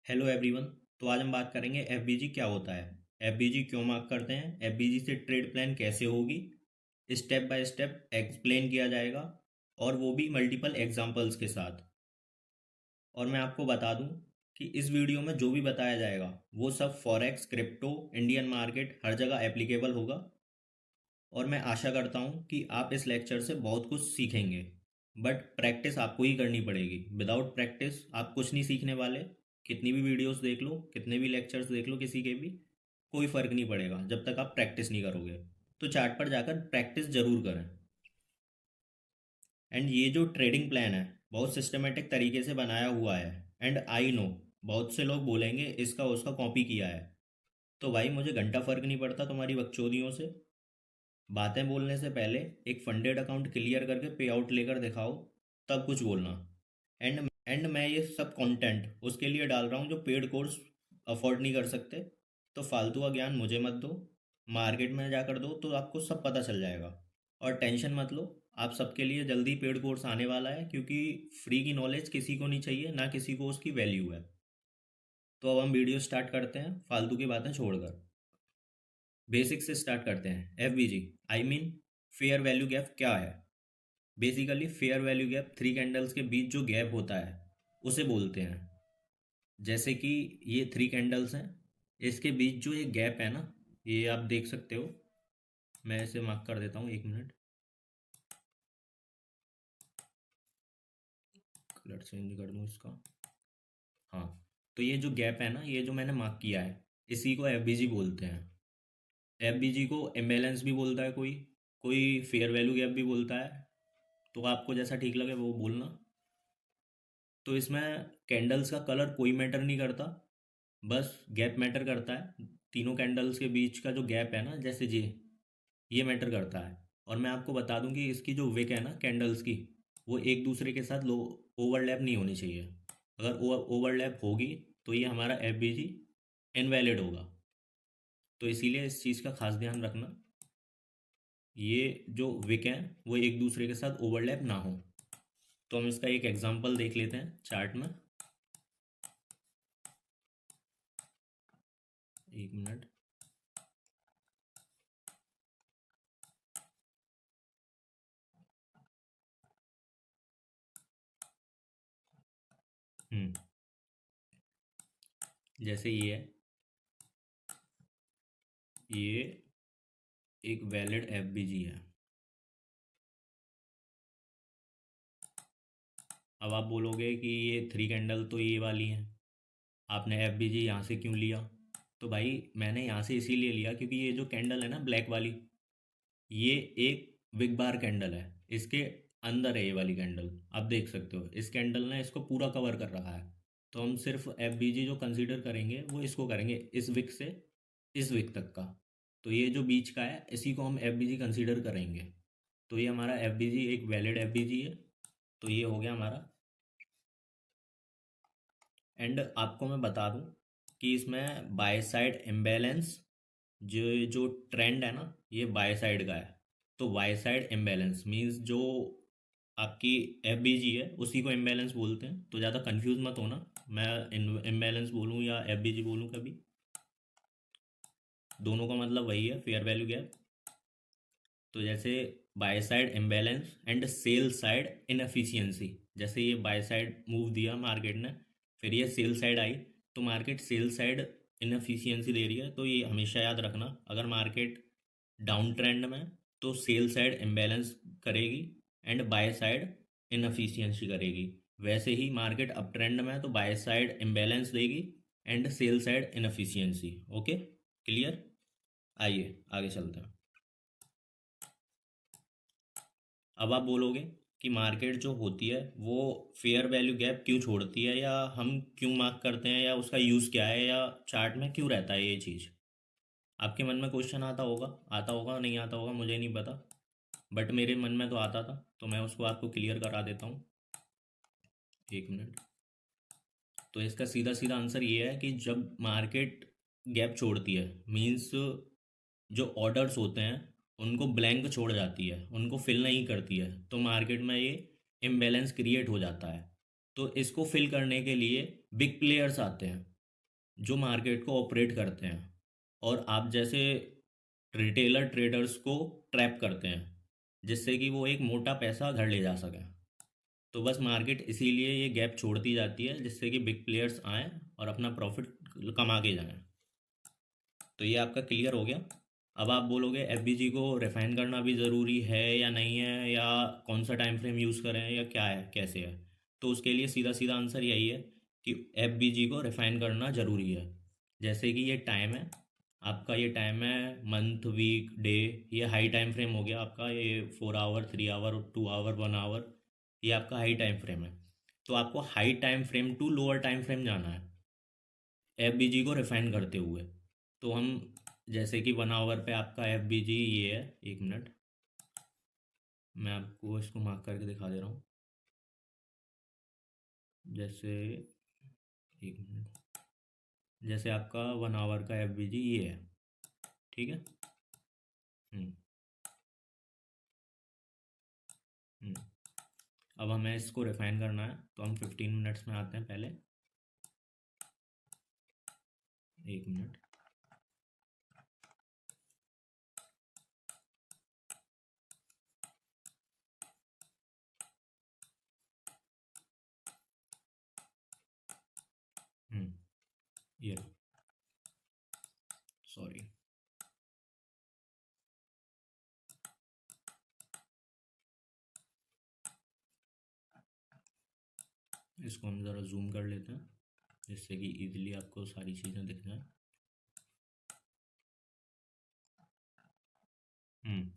Hello everyone. तो आज हम बात करेंगे एफबीजी क्या होता है, एफबीजी क्यों मार्क करते हैं, एफबीजी से ट्रेड प्लान कैसे होगी, स्टेप बाय स्टेप एक्सप्लेन किया जाएगा और वो भी मल्टीपल एग्जांपल्स के साथ। और मैं आपको बता दूं कि इस वीडियो में जो भी बताया जाएगा वो सब फॉरेक्स, क्रिप्टो, इंडियन मार्केट हर जगह एप्लीकेबल होगा। और मैं आशा करता हूँ कि आप इस लेक्चर से बहुत कुछ सीखेंगे। बट प्रैक्टिस आपको ही करनी पड़ेगी, विदाउट प्रैक्टिस आप कुछ नहीं सीखने वाले। कितनी भी वीडियोस देख लो, कितने भी लेक्चर्स देख लो किसी के भी, कोई फ़र्क नहीं पड़ेगा जब तक आप प्रैक्टिस नहीं करोगे। तो चार्ट पर जाकर प्रैक्टिस ज़रूर करें। एंड ये जो ट्रेडिंग प्लान है बहुत सिस्टमेटिक तरीके से बनाया हुआ है। एंड आई नो बहुत से लोग बोलेंगे इसका उसका कॉपी किया है। तो भाई मुझे घंटा फ़र्क नहीं पड़ता तुम्हारी बकचोदियों से। बातें बोलने से पहले एक फंडेड अकाउंट क्लियर करके पे आउट लेकर दिखाओ, तब कुछ बोलना। एंड मैं ये सब कंटेंट उसके लिए डाल रहा हूँ जो पेड कोर्स अफोर्ड नहीं कर सकते। तो फालतू का ज्ञान मुझे मत दो, मार्केट में जाकर दो तो आपको सब पता चल जाएगा। और टेंशन मत लो, आप सबके लिए जल्दी पेड कोर्स आने वाला है, क्योंकि फ्री की नॉलेज किसी को नहीं चाहिए, ना किसी को उसकी वैल्यू है। तो अब हम वीडियो स्टार्ट करते हैं फालतू की बातें छोड़कर। बेसिक से स्टार्ट करते हैं। FBG I mean fair value gap क्या है। Basically fair value gap three candles के बीच जो गैप होता है उसे बोलते हैं। जैसे कि ये थ्री कैंडल्स हैं, इसके बीच जो ये गैप है ना, ये आप देख सकते हो। मैं इसे मार्क कर देता हूँ, एक मिनट। कलर चेंज कर दूँ इसका। हाँ, तो ये जो गैप है ना, ये जो मैंने मार्क किया है, इसी को एफबीजी बोलते हैं। एफबीजी को इम्बैलेंस भी बोलता है कोई, कोई फेयर वैल्यू गैप भी बोलता है। तो आपको जैसा ठीक लगे वो बोलना। तो इसमें कैंडल्स का कलर कोई मैटर नहीं करता, बस गैप मैटर करता है। तीनों कैंडल्स के बीच का जो गैप है ना, जैसे ये मैटर करता है। और मैं आपको बता दूं कि इसकी जो विक है ना कैंडल्स की, वो एक दूसरे के साथ लो ओवरलैप नहीं होनी चाहिए। अगर ओवरलैप होगी तो ये हमारा एफ बी जी इनवैलिड होगा। तो इसीलिए इस चीज़ का खास ध्यान रखना, ये जो विक है वो एक दूसरे के साथ ओवरलैप ना हो। तो हम इसका एक एग्जांपल देख लेते हैं चार्ट में। एक मिनट। हम्म जैसे ये है, ये एक वैलिड एफ बी जी है। अब आप बोलोगे कि ये थ्री कैंडल तो ये वाली हैं, आपने एफ बी जी यहाँ से क्यों लिया। तो भाई मैंने यहाँ से इसीलिए लिया क्योंकि ये जो कैंडल है ना ब्लैक वाली, ये एक विग बार कैंडल है। इसके अंदर है ये वाली कैंडल, आप देख सकते हो इस कैंडल ने इसको पूरा कवर कर रखा है। तो हम सिर्फ एफ बी जी जो कंसीडर करेंगे वो इसको करेंगे, इस विक से इस विक तक का। तो ये जो बीच का है इसी को हम एफ बी जी कंसीडर करेंगे। तो ये हमारा एफ बी जी एक वैलिड एफ बी जी है। तो ये हो गया हमारा। एंड आपको मैं बता दूं कि इसमें बाय साइड इम्बैलेंस, जो जो ट्रेंड है ना, ये बाय साइड का है। तो बाय साइड इम्बैलेंस मींस जो आपकी एफ बी जी है उसी को इम्बैलेंस बोलते हैं। तो ज़्यादा कंफ्यूज मत होना, मैं इम्बैलेंस बोलूँ या एफ बी जी बोलूँ, कभी दोनों का मतलब वही है, फेयर वैल्यू गैप। तो जैसे by side imbalance and sell side inefficiency, जैसे ये बाय साइड मूव दिया मार्केट ने, फिर ये सेल साइड आई, तो मार्केट सेल साइड इनएफिशिएंसी दे रही है। तो ये हमेशा याद रखना, अगर मार्केट डाउन ट्रेंड में तो सेल साइड इम्बैलेंस करेगी एंड बाय साइड इनएफिशिएंसी करेगी। वैसे ही मार्केट अप ट्रेंड में तो बाय साइड इम्बैलेंस देगी and sell side inefficiency. Okay, clear. आइए आगे चलते हैं। अब आप बोलोगे कि मार्केट जो होती है वो फेयर वैल्यू गैप क्यों छोड़ती है, या हम क्यों मार्क करते हैं, या उसका यूज़ क्या है, या चार्ट में क्यों रहता है ये चीज़। आपके मन में क्वेश्चन आता होगा नहीं आता होगा मुझे नहीं पता, बट मेरे मन में तो आता था, तो मैं उसको आपको क्लियर करा देता हूँ। एक मिनट। तो इसका सीधा सीधा आंसर ये है कि जब मार्केट गैप छोड़ती है, मीन्स जो ऑर्डर्स होते हैं उनको ब्लैंक छोड़ जाती है, उनको फिल नहीं करती है, तो मार्केट में ये इम्बैलेंस क्रिएट हो जाता है। तो इसको फिल करने के लिए बिग प्लेयर्स आते हैं। जो मार्केट को ऑपरेट करते हैं और आप जैसे रिटेलर ट्रेडर्स को ट्रैप करते हैं, जिससे कि वो एक मोटा पैसा घर ले जा सकें। तो बस मार्केट इसीलिए ये गैप छोड़ती जाती है, जिससे कि बिग प्लेयर्स आएँ और अपना प्रॉफिट कमा के जाएं। तो ये आपका क्लियर हो गया। अब आप बोलोगे एफबीजी को रिफाइन करना भी ज़रूरी है या नहीं है, या कौन सा टाइम फ्रेम यूज़ करें या क्या है कैसे है। तो उसके लिए सीधा सीधा आंसर यही है कि एफबीजी को रिफाइन करना ज़रूरी है। जैसे कि ये टाइम है आपका, ये टाइम है मंथ वीक डे, ये हाई टाइम फ्रेम हो गया आपका, ये 4 आवर 3 आवर 2 आवर 1 आवर, ये आपका हाई टाइम फ्रेम है। तो आपको high time frame to lower time frame जाना है एफबीजी को रिफाइन करते हुए। तो हम जैसे कि 1 आवर पे आपका एफबीजी ये है, 1 मिनट मैं आपको इसको मार्क करके दिखा दे रहा हूँ। जैसे 1 मिनट, जैसे आपका 1 आवर का एफबीजी ये है, ठीक है। हम्म। हम्म। अब हमें इसको रिफाइन करना है, तो हम 15 मिनट्स में आते हैं पहले। 1 मिनट। हम्म। ये सॉरी, इसको हम ज़रा जूम कर लेते हैं, जिससे कि इजीली आपको सारी चीज़ें दिख जाएं। हम्म।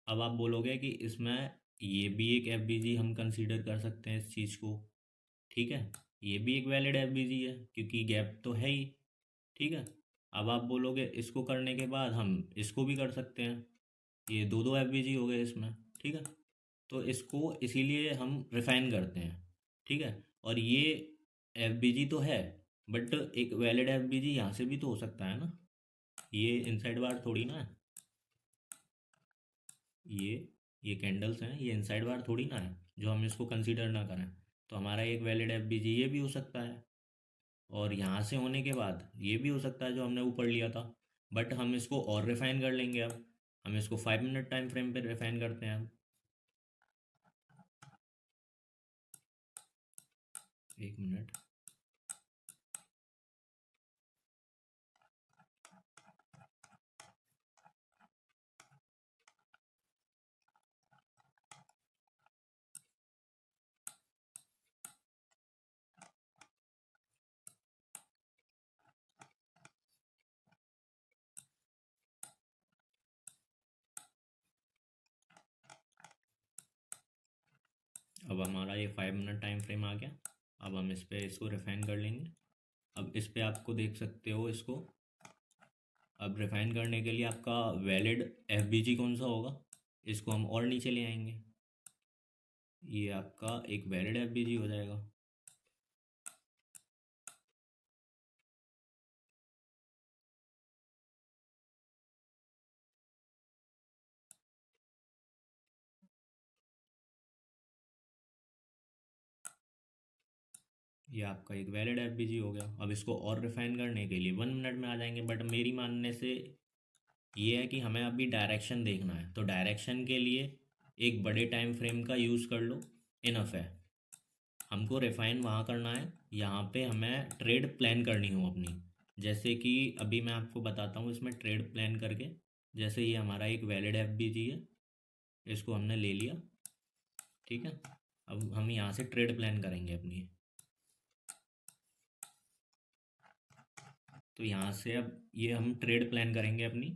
अब आप बोलोगे कि इसमें ये भी एक एफबीजी हम कंसीडर कर सकते हैं इस चीज़ को, ठीक है। ये भी एक वैलिड एफबीजी है क्योंकि गैप तो है ही, ठीक है। अब आप बोलोगे इसको करने के बाद हम इसको भी कर सकते हैं, ये दो दो एफबीजी हो गए इसमें, ठीक है। तो इसको इसीलिए हम रिफाइन करते हैं, ठीक है। और ये एफबीजी तो है, बट एक वैलिड एफबीजी यहाँ से भी तो हो सकता है ना, ये इनसाइड बार थोड़ी ना है। ये ये कैंडल्स हैं, ये इनसाइड बार थोड़ी ना है जो हम इसको कंसीडर ना करें। तो हमारा एक वैलिड एफबीजी ये भी हो सकता है, और यहाँ से होने के बाद ये भी हो सकता है जो हमने ऊपर लिया था। बट हम इसको और रिफाइन कर लेंगे। अब हम इसको 5 मिनट टाइम फ्रेम पे रिफाइन करते हैं अब। 1 मिनट। अब हमारा ये 5 मिनट टाइम फ्रेम आ गया। अब हम इस पे इसको रिफाइन कर लेंगे। अब इस पे आपको देख सकते हो इसको। अब रिफाइन करने के लिए आपका वैलिड एफबीजी कौन सा होगा, इसको हम और नीचे ले आएंगे। ये आपका एक वैलिड एफबीजी हो जाएगा। ये आपका एक वैलिड एफबीजी हो गया। अब इसको और रिफाइन करने के लिए 1 मिनट में आ जाएंगे, बट मेरी मानने से ये है कि हमें अभी डायरेक्शन देखना है, तो डायरेक्शन के लिए एक बड़े टाइम फ्रेम का यूज़ कर लो, इनफ है। हमको रिफाइन वहाँ करना है, यहाँ पे हमें ट्रेड प्लान करनी हो अपनी। जैसे कि अभी मैं आपको बताता हूँ इसमें ट्रेड प्लान करके। जैसे ये हमारा एक वैलिड एफबीजी है, इसको हमने ले लिया, ठीक है। अब हम यहाँ से ट्रेड प्लान करेंगे अपनी। तो यहाँ से अब ये हम ट्रेड प्लान करेंगे अपनी।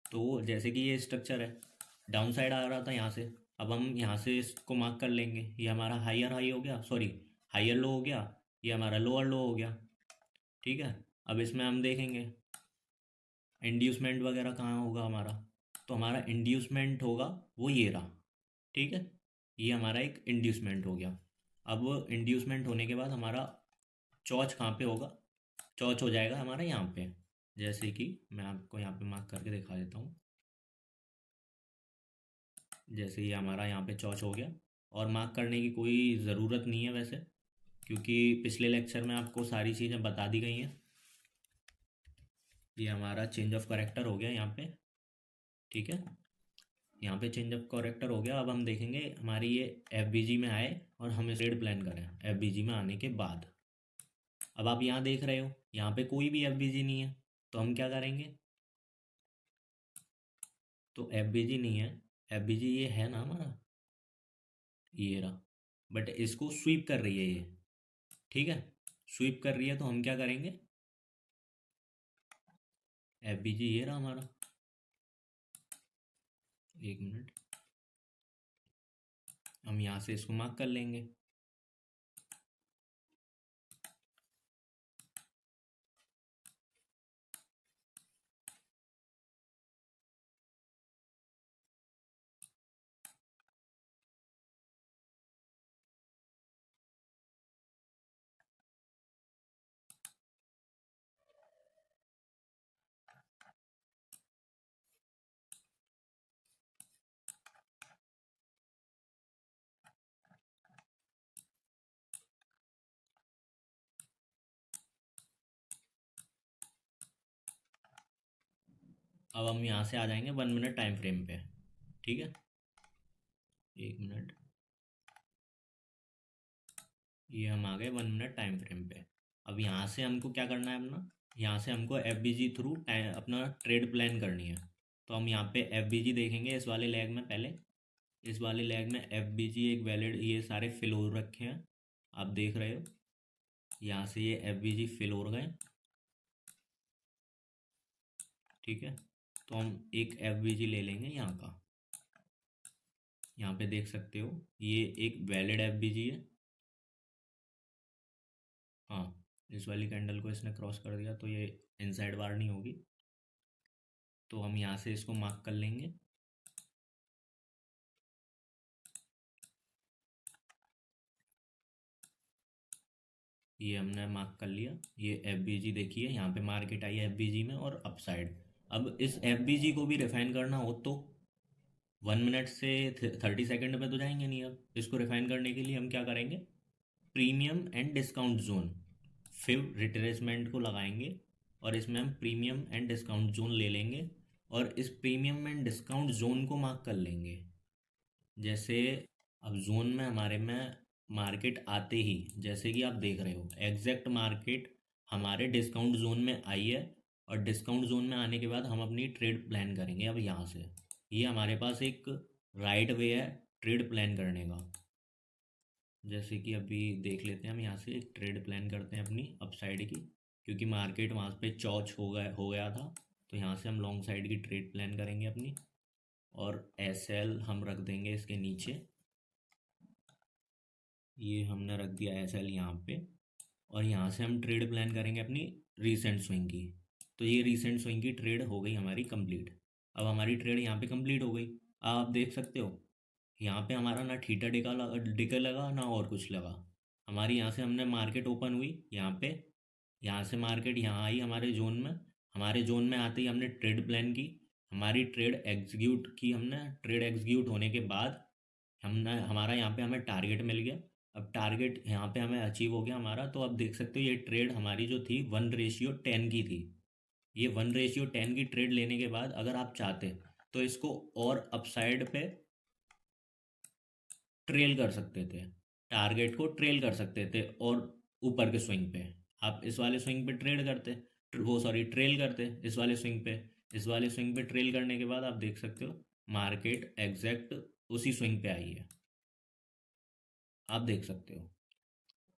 तो जैसे कि ये स्ट्रक्चर है, डाउन साइड आ रहा था यहाँ से। अब हम यहाँ से इसको मार्क कर लेंगे, ये हमारा हायर हाई हो गया, सॉरी हायर लो हो गया, ये हमारा लोअर लो हो गया, ठीक है। अब इसमें हम देखेंगे इंड्यूसमेंट वगैरह कहाँ होगा हमारा। तो हमारा इंड्यूसमेंट होगा वो ये रहा, ठीक है। ये हमारा एक इंड्यूसमेंट हो गया। अब इंड्यूसमेंट होने के बाद हमारा चौच कहाँ पे होगा, चौच हो जाएगा हमारा यहाँ पे। जैसे कि मैं आपको यहाँ पे मार्क करके दिखा देता हूँ। जैसे ये हमारा यहाँ पे चौच हो गया, और मार्क करने की कोई ज़रूरत नहीं है वैसे, क्योंकि पिछले लेक्चर में आपको सारी चीज़ें बता दी गई हैं। ये हमारा चेंज ऑफ करेक्टर हो गया यहाँ पे, ठीक है। यहाँ पे चेंज ऑफ करेक्टर हो गया। अब हम देखेंगे हमारी ये एफ में आए और हम इस ट्रेड प्लान करें एफ में आने के बाद। अब आप यहाँ देख रहे हो, यहाँ पे कोई भी एफ नहीं है, तो हम क्या करेंगे, तो एफ नहीं है, एफ ये है ना हमारा, ये रहा, बट इसको स्वीप कर रही है ये, ठीक है, स्वीप कर रही है। तो हम क्या करेंगे, एफ ये रहा हमारा, एक मिनट, हम यहाँ से इसको मार्क कर लेंगे। अब हम यहाँ से आ जाएंगे 1 मिनट टाइम फ्रेम पे, ठीक है, एक मिनट, ये हम आ गए 1 मिनट टाइम फ्रेम पे। अब यहाँ से हमको क्या करना है अपना, यहाँ से हमको एफ थ्रू अपना ट्रेड प्लान करनी है। तो हम यहाँ पे एफ देखेंगे इस वाले लेग में, पहले इस वाले लेग में एफ एक वैलिड, ये सारे फिल हो रखे हैं, आप देख रहे हो, यहाँ से ये एफ फिल हो गए, ठीक है। तो हम एक एफ ले लेंगे यहाँ का, यहाँ पे देख सकते हो ये एक वैलिड एफ है। हाँ, इस वाली कैंडल को इसने क्रॉस कर दिया तो ये इनसाइड बार नहीं होगी, तो हम यहाँ से इसको मार्क कर लेंगे। ये हमने मार्क कर लिया, ये एफ देखिए यहाँ पे मार्केट आई है एफ में और अपसाइड। अब इस एफ को भी रिफाइन करना हो तो 1 मिनट से 30 सेकेंड में तो जाएंगे नहीं। अब इसको रिफाइन करने के लिए हम क्या करेंगे, प्रीमियम एंड डिस्काउंट जोन, फिर रिट्रेसमेंट को लगाएंगे और इसमें हम प्रीमियम एंड डिस्काउंट जोन ले लेंगे और इस प्रीमियम एंड डिस्काउंट जोन को मार्क कर लेंगे। जैसे अब जोन में हमारे में मार्केट आते ही, जैसे कि आप देख रहे हो एग्जैक्ट मार्केट हमारे डिस्काउंट जोन में आई है और डिस्काउंट जोन में आने के बाद हम अपनी ट्रेड प्लान करेंगे। अब यहाँ से ये हमारे पास एक राइट वे है ट्रेड प्लान करने का। जैसे कि अभी देख लेते हैं, हम यहाँ से एक ट्रेड प्लान करते हैं अपनी अप साइड की, क्योंकि मार्केट वहाँ पे चौच हो गया था, तो यहाँ से हम लॉन्ग साइड की ट्रेड प्लान करेंगे अपनी, और एस एल हम रख देंगे इसके नीचे, ये हमने रख दिया एस एल यहाँ पे, और यहाँ से हम ट्रेड प्लान करेंगे अपनी रीसेंट स्विंग की। तो ये रीसेंट स्विंग की ट्रेड हो गई हमारी कंप्लीट। अब हमारी ट्रेड यहाँ पे कंप्लीट हो गई। अब आप देख सकते हो यहाँ पे हमारा ना थीटा डिके लगा ना और कुछ लगा। हमारी यहाँ से हमने मार्केट ओपन हुई यहाँ पे, यहाँ से मार्केट यहाँ आई हमारे जोन में, हमारे जोन में आते ही हमने ट्रेड प्लान की, हमारी ट्रेड एग्जीक्यूट की हमने। ट्रेड एग्जीक्यूट होने के बाद हमने हमारा यहाँ पे हमें टारगेट मिल गया। अब टारगेट यहाँ पे हमें अचीव हो गया हमारा। तो अब देख सकते हो ये ट्रेड हमारी जो थी 1:10 की थी। ये 1:10 की ट्रेड लेने के बाद अगर आप चाहते तो इसको और अपसाइड पे ट्रेल कर सकते थे, टारगेट को ट्रेल कर सकते थे, और ऊपर के स्विंग पे आप इस वाले स्विंग पे ट्रेड करते, वो सॉरी ट्रेल करते इस वाले स्विंग पे। इस वाले स्विंग पे ट्रेल करने के बाद आप देख सकते हो मार्केट एग्जैक्ट उसी स्विंग पे आई है, आप देख सकते हो।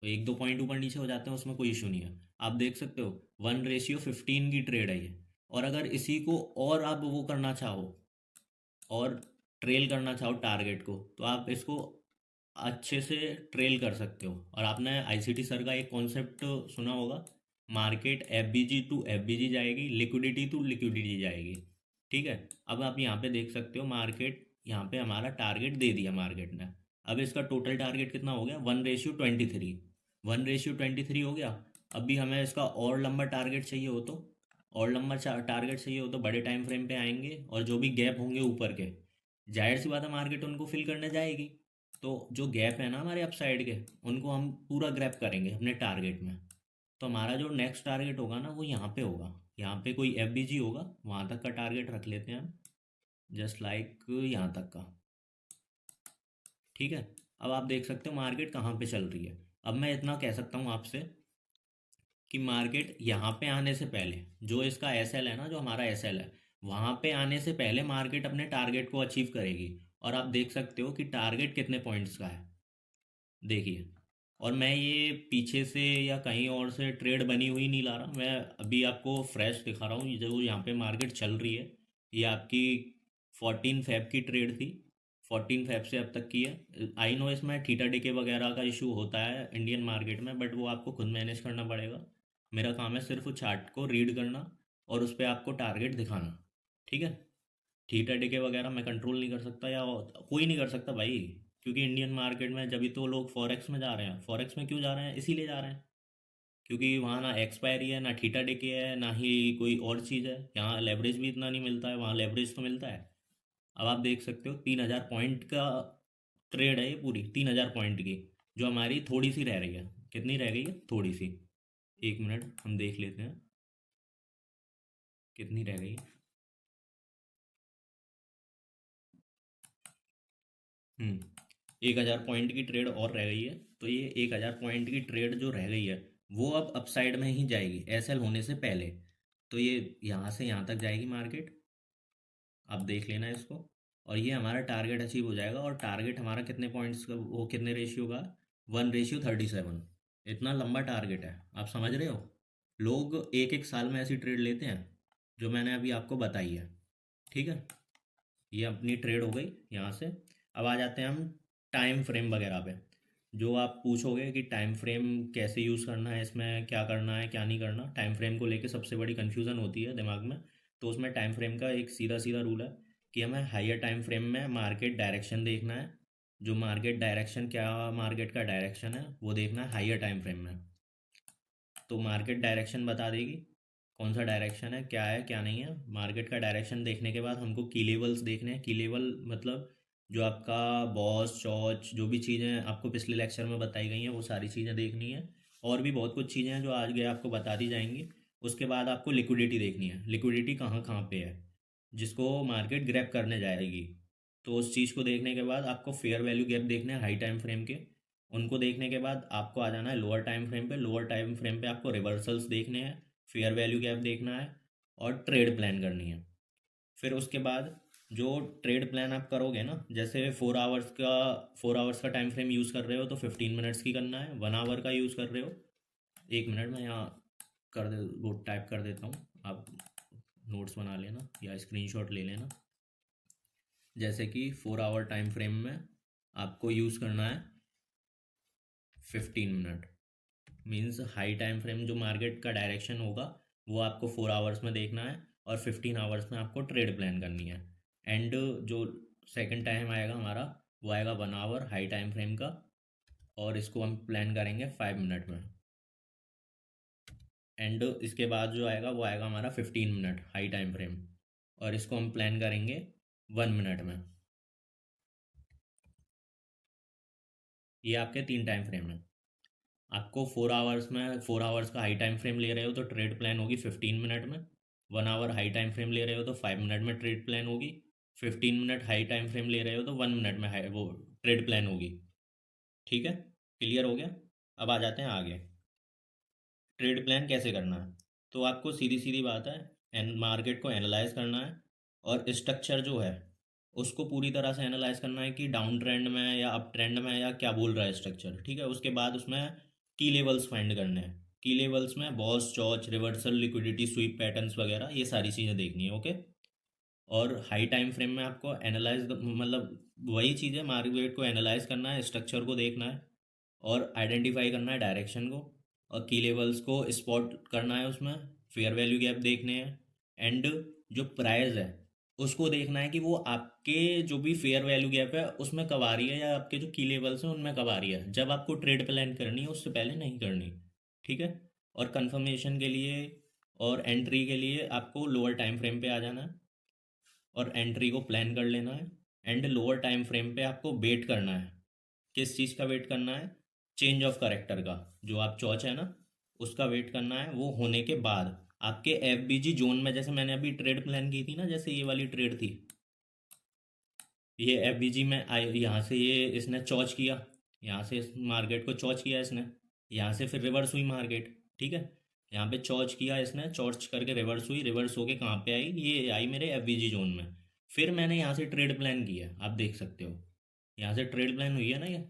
तो 1-2 पॉइंट ऊपर नीचे हो जाते हैं, उसमें कोई इशू नहीं है। आप देख सकते हो 1:15 की ट्रेड है ये। और अगर इसी को और आप वो करना चाहो और ट्रेल करना चाहो टारगेट को, तो आप इसको अच्छे से ट्रेल कर सकते हो। और आपने आईसीटी सर का एक कॉन्सेप्ट सुना होगा, मार्केट एफबीजी टू एफबीजी जाएगी, लिक्विडिटी टू लिक्विडिटी जाएगी, ठीक है। अब आप यहाँ पे देख सकते हो मार्केट यहाँ पे हमारा टारगेट दे दिया मार्केट ने। अब इसका टोटल टारगेट कितना हो गया, 1:23, 1:23 हो गया। अभी हमें इसका और लंबा टारगेट चाहिए हो तो, और लंबा टारगेट चाहिए हो तो बड़े टाइम फ्रेम पे आएंगे, और जो भी गैप होंगे ऊपर के, जाहिर सी बात है मार्केट उनको फिल करने जाएगी। तो जो गैप है ना हमारे अप साइड के, उनको हम पूरा ग्रैब करेंगे अपने टारगेट में। तो हमारा जो नेक्स्ट टारगेट होगा ना वो यहाँ पे होगा, यहाँ पे कोई एफ होगा, वहाँ तक का टारगेट रख लेते हैं हम, जस्ट लाइक यहाँ तक का। ठीक है। अब आप देख सकते हो मार्केट कहाँ पे चल रही है। अब मैं इतना कह सकता हूँ आपसे कि मार्केट यहाँ पे आने से पहले, जो इसका एस एल है ना, जो हमारा एस एल है, वहाँ पे आने से पहले मार्केट अपने टारगेट को अचीव करेगी। और आप देख सकते हो कि टारगेट कितने पॉइंट्स का है, देखिए। और मैं ये पीछे से या कहीं और से ट्रेड बनी हुई नहीं ला रहा, मैं अभी आपको फ्रेश दिखा रहा हूँ। ये जो यहाँ पे मार्केट चल रही है, ये आपकी 14 फेब की ट्रेड थी, 14 फेब से अब तक की है। आई नो इसमें थीटा डिके वगैरह का इशू होता है इंडियन मार्केट में, बट वो आपको खुद मैनेज करना पड़ेगा। मेरा काम है सिर्फ चार्ट को रीड करना और उस पर आपको टारगेट दिखाना। ठीक है। थीटा डिके वगैरह मैं कंट्रोल नहीं कर सकता, या कोई नहीं कर सकता भाई, क्योंकि इंडियन मार्केट में जब भी तो लोग फॉरेक्स में जा रहे हैं। फॉरेक्स में क्यों जा रहे हैं? इसीलिए जा रहे हैं क्योंकि वहाँ ना एक्सपायरी है, ना थीटा डिके है, ना ही कोई और चीज़ है। यहाँ लेवरेज भी इतना नहीं मिलता है, वहाँ लेवरेज तो मिलता है। अब आप देख सकते हो 3,000 पॉइंट का ट्रेड है ये, पूरी 3,000 पॉइंट की, जो हमारी थोड़ी सी रह रही है। कितनी रह गई है? थोड़ी सी। एक मिनट हम देख लेते हैं कितनी रह गई है। 1,000 पॉइंट की ट्रेड और रह गई है। तो ये 1,000 पॉइंट की ट्रेड जो रह गई है, वो अब अपसाइड में ही जाएगी एसएल होने से पहले। तो ये यहाँ से यहाँ तक जाएगी मार्केट, आप देख लेना इसको। और ये हमारा टारगेट अचीव हो जाएगा। और टारगेट हमारा कितने पॉइंट्स का, वो कितने रेशियो का? 1:37। इतना लंबा टारगेट है, आप समझ रहे हो। लोग एक एक साल में ऐसी ट्रेड लेते हैं जो मैंने अभी आपको बताई है। ठीक है। ये अपनी ट्रेड हो गई यहाँ से। अब आ जाते हैं हम टाइम फ्रेम वगैरह पे। जो आप पूछोगे कि टाइम फ्रेम कैसे यूज़ करना है, इसमें क्या करना है क्या नहीं करना, टाइम फ्रेम को लेके सबसे बड़ी कन्फ्यूज़न होती है दिमाग में। तो उसमें टाइम फ्रेम का एक सीधा सीधा रूल है कि हमें हाइयर टाइम फ्रेम में मार्केट डायरेक्शन देखना है। जो मार्केट डायरेक्शन, क्या मार्केट का डायरेक्शन है वो देखना है हाइयर टाइम फ्रेम में। तो मार्केट डायरेक्शन बता देगी कौन सा डायरेक्शन है क्या नहीं है। मार्केट का डायरेक्शन देखने के बाद हमको की लेवल्स देखने हैं। की लेवल मतलब जो आपका बॉस चौच, जो भी चीज़ें आपको पिछले लेक्चर में बताई गई हैं वो सारी चीज़ें देखनी है। और भी बहुत कुछ चीज़ें हैं जो आज गए आपको बता दी जाएंगी। उसके बाद आपको लिक्विडिटी देखनी है, लिक्विडिटी कहाँ कहाँ पे है जिसको मार्केट ग्रैब करने जाएगी। तो उस चीज़ को देखने के बाद आपको फेयर वैल्यू गैप देखने हैं हाई टाइम फ्रेम के। उनको देखने के बाद आपको आ जाना है लोअर टाइम फ्रेम पे। लोअर टाइम फ्रेम पे आपको रिवर्सल्स देखने हैं, फेयर वैल्यू गैप देखना है और ट्रेड प्लान करनी है। फिर उसके बाद जो ट्रेड प्लान आप करोगे ना, जैसे 4 आवर्स का टाइम फ्रेम यूज़ कर रहे हो तो 15 मिनट्स की करना है। 1 आवर का यूज़ कर रहे हो, 1 मिनट में यहाँ कर दे, वो टाइप कर देता हूँ, आप नोट्स बना लेना या स्क्रीनशॉट ले लेना। जैसे कि 4 आवर टाइम फ्रेम में आपको यूज़ करना है 15 minute. Means high time frame जो मार्केट का डायरेक्शन होगा वो आपको 4 आवर्स में देखना है और 15 आवर्स में आपको ट्रेड प्लान करनी है। एंड जो सेकंड टाइम आएगा हमारा, वो आएगा 1 आवर हाई टाइम फ्रेम का, और इसको हम प्लान करेंगे 5 मिनट में। एंड इसके बाद जो आएगा वो आएगा हमारा 15 मिनट हाई टाइम फ्रेम, और इसको हम प्लान करेंगे 1 मिनट में। ये आपके 3 टाइम फ्रेम है। आपको 4 आवर्स में, 4 आवर्स का हाई टाइम फ्रेम ले रहे हो तो ट्रेड प्लान होगी 15 मिनट में। 1 आवर हाई टाइम फ्रेम ले रहे हो तो 5 मिनट में ट्रेड प्लान होगी। 15 मिनट हाई टाइम फ्रेम ले रहे हो तो 1 मिनट में वो ट्रेड प्लान होगी। ठीक है, क्लियर हो गया। अब आ जाते हैं आगे, ट्रेड प्लान कैसे करना है। तो आपको सीधी सीधी बात है, मार्केट को एनालाइज करना है और स्ट्रक्चर जो है उसको पूरी तरह से एनालाइज करना है कि डाउन ट्रेंड में या अप ट्रेंड में या क्या बोल रहा है स्ट्रक्चर। ठीक है। उसके बाद उसमें की लेवल्स फाइंड करने हैं। की लेवल्स में BOS CHoCH, reversal, liquidity sweep patterns वगैरह ये सारी चीज़ें देखनी है। ओके। और हाई टाइम फ्रेम में आपको एनालाइज, मतलब वही चीज़ है, मार्केट को एनालाइज करना है, स्ट्रक्चर को देखना है और आइडेंटिफाई करना है डायरेक्शन को, और की लेवल्स को स्पॉट करना है उसमें, फेयर वैल्यू गैप देखने हैं। एंड जो प्राइस है उसको देखना है कि वो आपके जो भी फेयर वैल्यू गैप है उसमें कब आ रही है, या आपके जो की लेवल्स हैं उनमें कब आ रही है। जब आपको ट्रेड प्लान करनी है उससे पहले नहीं करनी। ठीक है। और कंफर्मेशन के लिए और एंट्री के लिए आपको लोअर टाइम फ्रेम पे आ जाना है और एंट्री को प्लान कर लेना है। एंड लोअर टाइम फ्रेम पे आपको वेट करना है किस चीज़ का वेट करना है? चेंज ऑफ करेक्टर का। जो आप चौच है ना, उसका वेट करना है। वो होने के बाद आपके एफबीजी जोन में, जैसे मैंने अभी ट्रेड प्लान की थी ना, जैसे ये वाली ट्रेड थी, ये एफबीजी में आई, यहाँ से ये इसने चौच किया, यहाँ से इस मार्केट को चौच किया इसने, यहाँ से फिर रिवर्स हुई मार्केट, ठीक है। यहाँ पे चौच किया इसने, चौच करके रिवर्स हुई, रिवर्स होके कहाँ पे आई? ये आई मेरे एफबीजी जोन में। फिर मैंने यहाँ से ट्रेड प्लान किया, आप देख सकते हो, यहाँ से ट्रेड प्लान हुई है ना ये।